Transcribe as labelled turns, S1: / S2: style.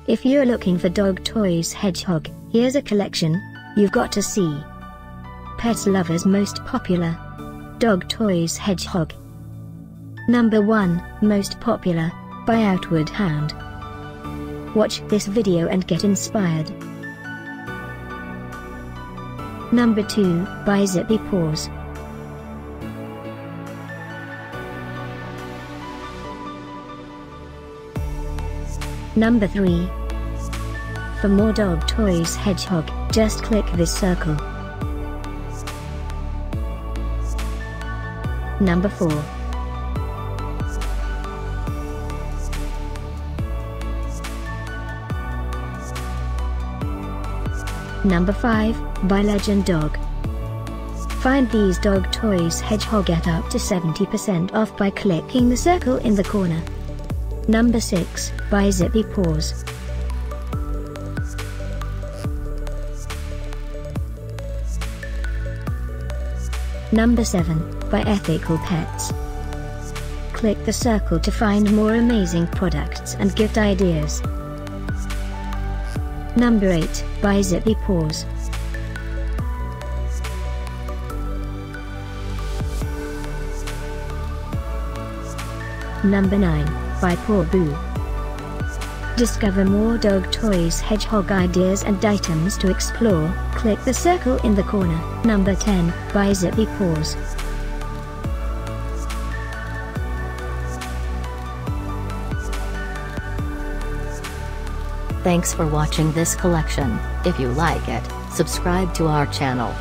S1: If you're looking for dog toys Hedgehog, here's a collection you've got to see. Pet lovers' most popular dog toys Hedgehog. Number 1, most popular, by Outward Hound. Watch this video and get inspired. Number 2, by ZippyPaws. Number 3. For more dog toys Hedgehog, just click this circle. Number 4. Number 5, by Legendog. Find these dog toys Hedgehog at up to 70% off by clicking the circle in the corner. Number 6, by ZippyPaws. Number 7, by Ethical Pets. Click the circle to find more amazing products and gift ideas. Number 8, by ZippyPaws. Number 9, by Burrow. Discover more dog toys Hedgehog ideas and items to explore, click the circle in the corner. Number 10, by ZippyPaws.
S2: Thanks for watching this collection. If you like it, subscribe to our channel.